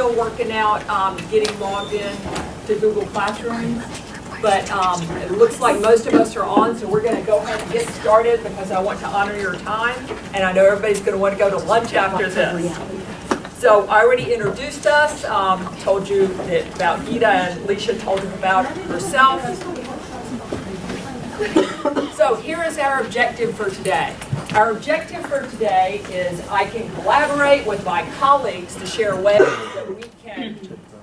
still working out getting logged in to Google Classroom, but it looks like most of us are on, so we're going to go ahead and get started because I want to honor your time, and I know everybody's going to want to go to lunch after this. So I already introduced us, told you about Gita, and Alicia told you about herself. So here is our objective for today. Our objective for today is I can collaborate with my colleagues to share ways that we can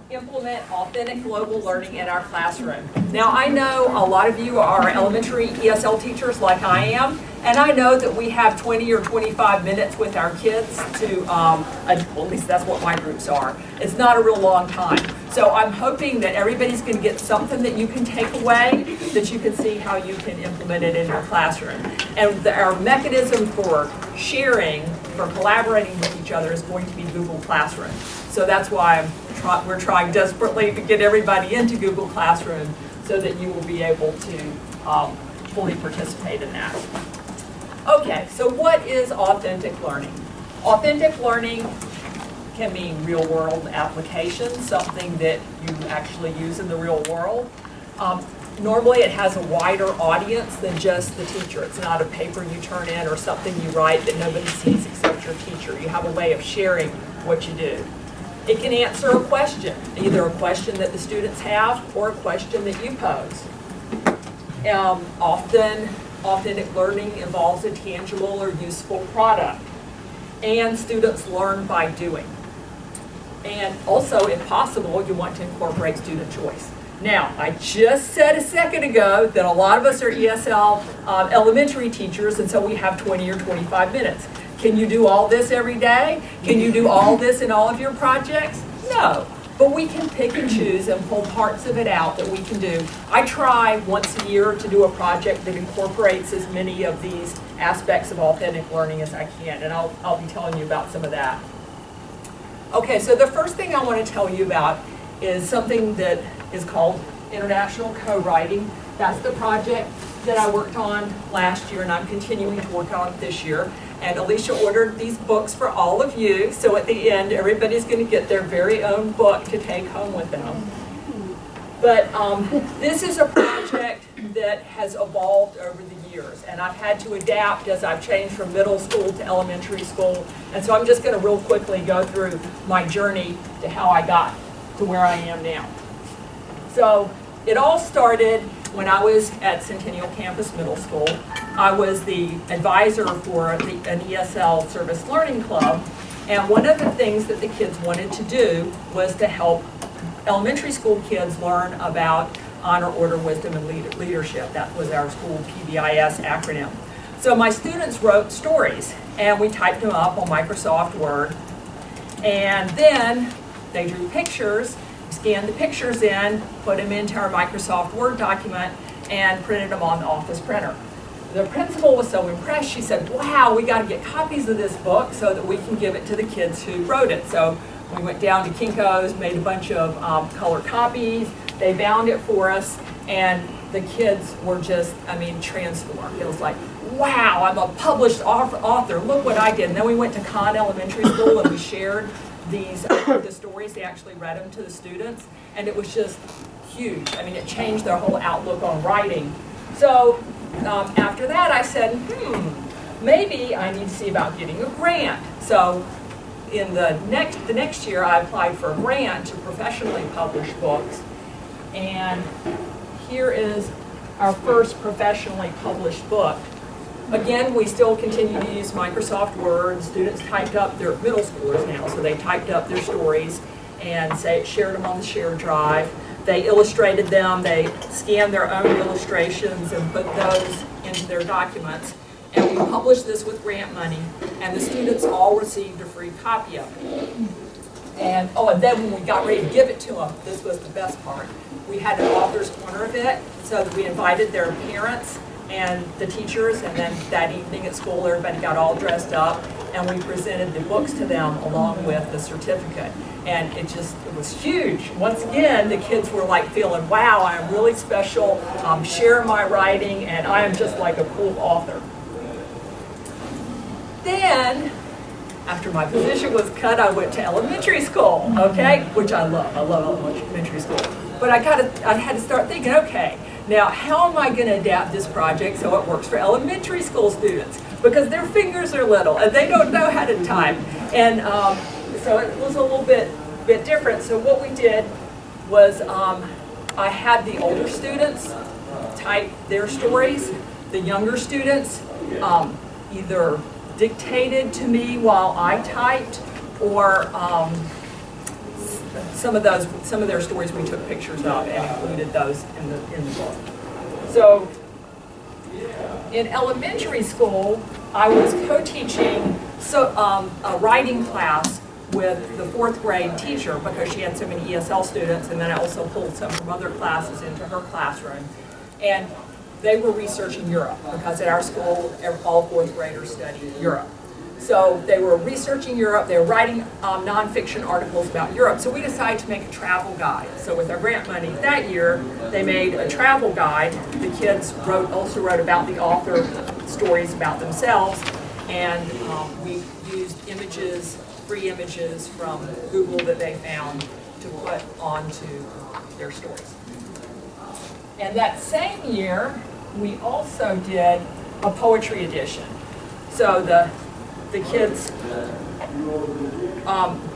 implement authentic global learning in our classroom. Now I know a lot of you are elementary ESL teachers like I am, and I know that we have 20 or 25 minutes with our kids to, well, at least that's what my groups are. It's not a real long time. So I'm hoping that everybody's going to get something that you can take away, that you can see how you can implement it in your classroom. And our mechanism for sharing, for collaborating with each other is going to be Google Classroom. So that's why we're trying desperately to get everybody into Google Classroom so that you will be able to fully participate in that. Okay, so what is authentic learning? Authentic learning can mean real-world applications, something that you actually use in the real world. Normally it has a wider audience than just the teacher. It's not a paper you turn in or something you write that nobody sees except your teacher. You have a way of sharing what you do. It can answer a question, either a question that the students have or a question that you pose. Often, authentic learning involves a tangible or useful product, and students learn by doing. And also, if possible, you want to incorporate student choice. Now, I just said a second ago that a lot of us are ESL elementary teachers, and so we have 20 or 25 minutes. Can you do all this every day? Can you do all this in all of your projects? No, but we can pick and choose and pull parts of it out that we can do. I try once a year to do a project that incorporates as many of these aspects of authentic learning as I can, and I'll be telling you about some of that. Okay, so the first thing I want to tell you about is something that is called International Co-Writing. That's the project that I worked on last year, and I'm continuing to work on this year. And Alicia ordered these books for all of you, so at the end, everybody's going to get their very own book to take home with them. But this is a project that has evolved over the years, and I've had to adapt as I've changed from middle school to elementary school. And so I'm just going to real quickly go through my journey to how I got to where I am now. So it all started when I was at Centennial Campus Middle School. I was the advisor for an ESL Service Learning Club, and one of the things that the kids wanted to do was to help elementary school kids learn about honor, order, wisdom, and leadership. That was our school PBIS acronym. So my students wrote stories, and we typed them up on Microsoft Word, and then they drew pictures, scanned the pictures in, put them into our Microsoft Word document, and printed them on the office printer. The principal was so impressed, she said, wow, we got to get copies of this book so that we can give it to the kids who wrote it. So we went down to Kinko's, made a bunch of color copies, they bound it for us, and the kids were just, transformed. It was like, wow, I'm a published author, look what I did. And then we went to Conn Elementary School and we shared the stories. They actually read them to the students, and it was just huge. It changed their whole outlook on writing. So after that, I said, maybe I need to see about getting a grant. So in the next year, I applied for a grant to professionally publish books, and here is our first professionally published book. Again, we still continue to use Microsoft Word. Students typed up, they're middle schoolers now, so they typed up their stories and shared them on the shared drive. They illustrated them, they scanned their own illustrations and put those into their documents. And we published this with grant money, and the students all received a free copy of it. And then when we got ready to give it to them, this was the best part. We had an author's corner of it, so we invited their parents and the teachers, and then that evening at school, everybody got all dressed up, and we presented the books to them along with the certificate. And it was huge. Once again, the kids were like feeling, wow, I am really special, I'm sharing my writing, and I am just like a cool author. Then after my position was cut, I went to elementary school, okay, which I love. I love elementary school. But I had to start thinking, okay, now how am I going to adapt this project so it works for elementary school students? Because their fingers are little and they don't know how to type. And so it was a little bit different. So what we did was I had the older students type their stories. The younger students either dictated to me while I typed, or some of their stories we took pictures of and included those in the book. So in elementary school, I was co-teaching a writing class with the 4th grade teacher because she had so many ESL students, and then I also pulled some from other classes into her classroom. And they were researching Europe because at our school, all 4th graders study Europe. So they were researching Europe, they were writing nonfiction articles about Europe, so we decided to make a travel guide. So with our grant money that year, they made a travel guide. The kids also wrote about the author, stories about themselves, and we used images, free images from Google that they found to put onto their stories. And that same year, we also did a poetry edition. So the kids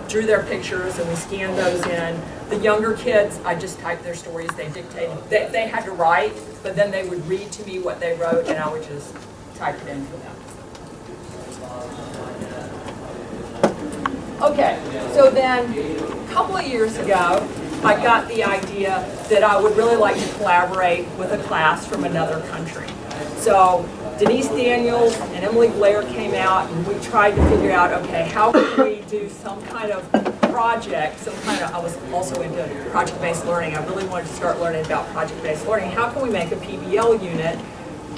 drew their pictures and we scanned those in. The younger kids, I just typed their stories, they dictated. They had to write, but then they would read to me what they wrote and I would just type it in for them. Okay, so then a couple of years ago, I got the idea that I would really like to collaborate with a class from another country. So Denise Daniels and Emily Blair came out and we tried to figure out, okay, how can we do some kind of project, I was also into project-based learning. I really wanted to start learning about project-based learning. How can we make a PBL unit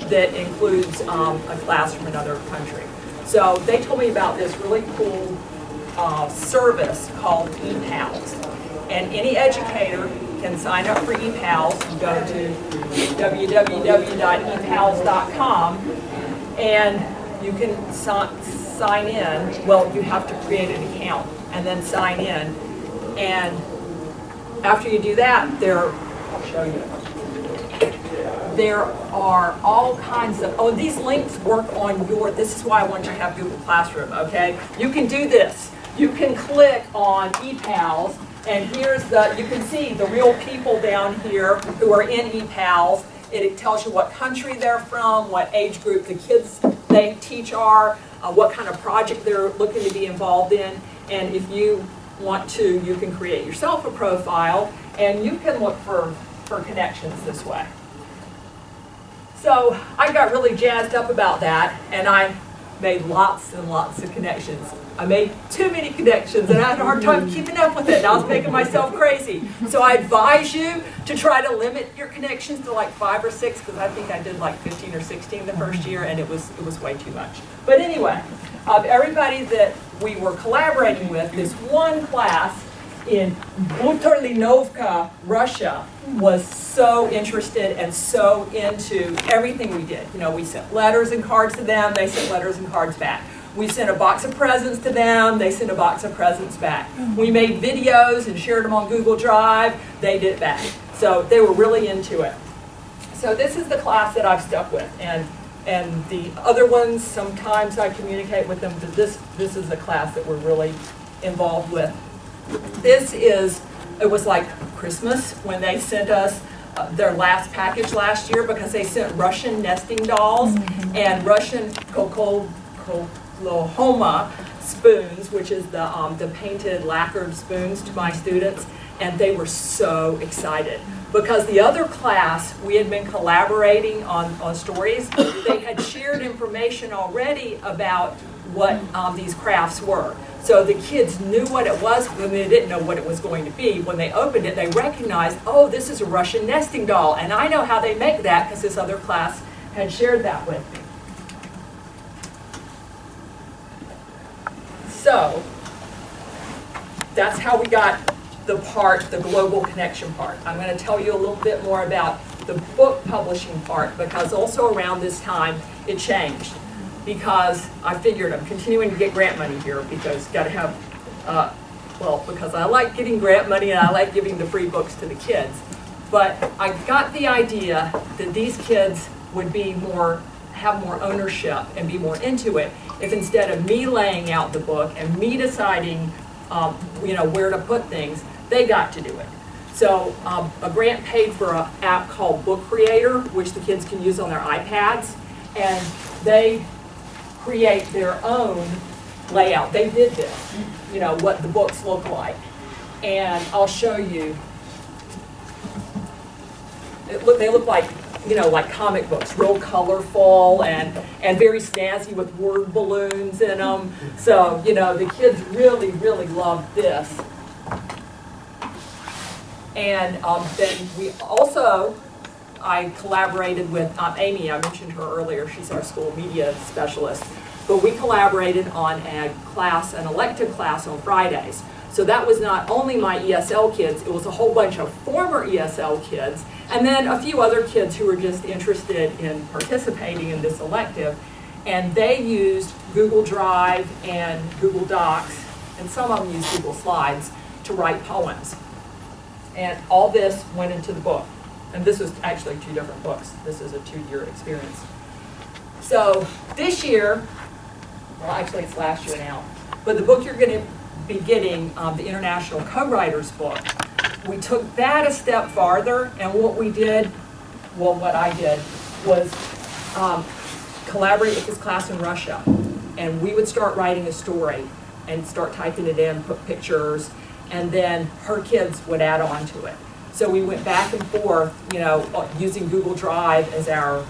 that includes a class from another country? So they told me about this really cool service called ePals. And any educator can sign up for ePals. You go to www.epals.com and you can sign in. Well, you have to create an account and then sign in. And after you do that, I'll show you. There are all kinds of, these links work on this is why I want you to have Google Classroom, okay? You can do this. You can click on ePals. And you can see the real people down here who are in ePals. It tells you what country they're from, what age group the kids they teach are, what kind of project they're looking to be involved in. And if you want to, you can create yourself a profile and you can look for connections this way. So I got really jazzed up about that and I made lots and lots of connections. I made too many connections and I had a hard time keeping up with it and I was making myself crazy. So I advise you to try to limit your connections to like 5 or 6 because I think I did like 15 or 16 the first year and it was way too much. But anyway, everybody that we were collaborating with, this one class in Buturlinovka, Russia, was so interested and so into everything we did. You know, we sent letters and cards to them, they sent letters and cards back. We sent a box of presents to them, they sent a box of presents back. We made videos and shared them on Google Drive, they did it back. So they were really into it. So this is the class that I've stuck with. And the other ones, sometimes I communicate with them, but this is a class that we're really involved with. It was like Christmas when they sent us their last package last year because they sent Russian nesting dolls and Russian Kolohoma spoons, which is the painted lacquered spoons to my students, and they were so excited. Because the other class, we had been collaborating on stories, they had shared information already about what these crafts were. So the kids knew what it was, but they didn't know what it was going to be. When they opened it, they recognized, oh, this is a Russian nesting doll, and I know how they make that because this other class had shared that with me. So that's how we got the global connection part. I'm going to tell you a little bit more about the book publishing part because also around this time it changed. because I figured I'm continuing to get grant money here because got to have, well, because I like getting grant money and I like giving the free books to the kids. But I got the idea that these kids would be have more ownership and be more into it if instead of me laying out the book and me deciding, where to put things, they got to do it. So a grant paid for an app called Book Creator, which the kids can use on their iPads, and they create their own layout. They did this, what the books look like. And I'll show you. They look like, like comic books, real colorful and very snazzy with word balloons in them. So, the kids really, really loved this. And then I collaborated with Amy. I mentioned her earlier. She's our school media specialist. But we collaborated on an elective class on Fridays. So that was not only my ESL kids, it was a whole bunch of former ESL kids, and then a few other kids who were just interested in participating in this elective. And they used Google Drive and Google Docs, and some of them used Google Slides to write poems. And all this went into the book. And this was actually 2 different books. This is a 2-year experience. So this year, well, actually it's last year now, but the book you're going to be getting, the International Co-Writers book, we took that a step farther, and what I did was collaborate with this class in Russia, and we would start writing a story and start typing it in, put pictures, and then her kids would add on to it. So we went back and forth, using Google Drive as our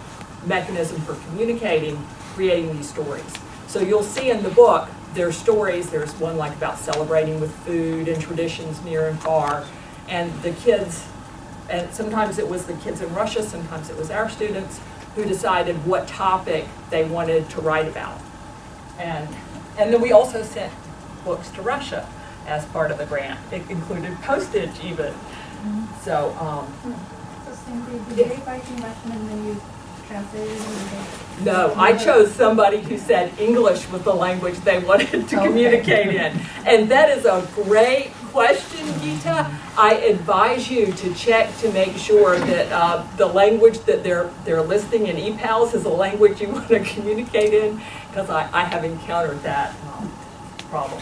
mechanism for communicating, creating these stories. So you'll see in the book, there's stories. There's one like about celebrating with food and traditions near and far. And the kids, and sometimes it was the kids in Russia, sometimes it was our students who decided what topic they wanted to write about. And then we also sent books to Russia as part of the grant. It included postage even. Mm-hmm. So, So Cindy, did they write in Russian and then you translated it? No, I chose somebody who said English was the language they wanted to communicate in. And that is a great question, Gita. I advise you to check to make sure that the language that they're listing in ePals is a language you want to communicate in, because I have encountered that problem.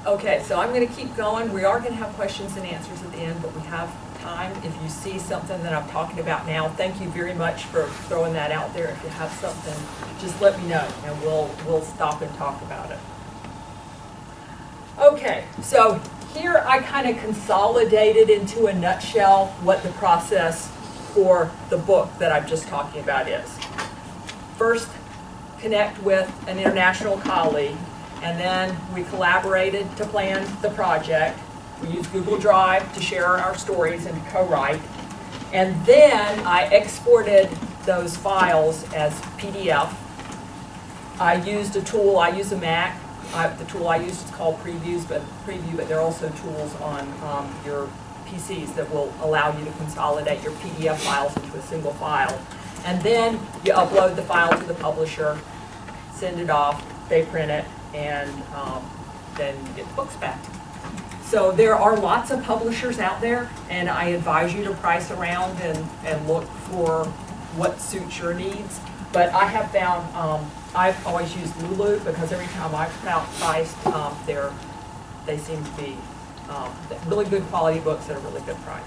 Okay, so I'm going to keep going. We are going to have questions and answers at the end, but we have time. If you see something that I'm talking about now, thank you very much for throwing that out there. If you have something, just let me know, and we'll stop and talk about it. Okay, so here I kind of consolidated into a nutshell what the process for the book that I'm just talking about is. First, connect with an international colleague, and then we collaborated to plan the project. We used Google Drive to share our stories and to co-write. And then I exported those files as PDF. I used a tool, I use a Mac. The tool I use is called Preview, but there are also tools on your PCs that will allow you to consolidate your PDF files into a single file. And then you upload the file to the publisher, send it off, they print it, and then you get the books back. So there are lots of publishers out there, and I advise you to price around and look for what suits your needs. But I have found, I've always used Lulu, because every time I've priced, they seem to be really good quality books at a really good price.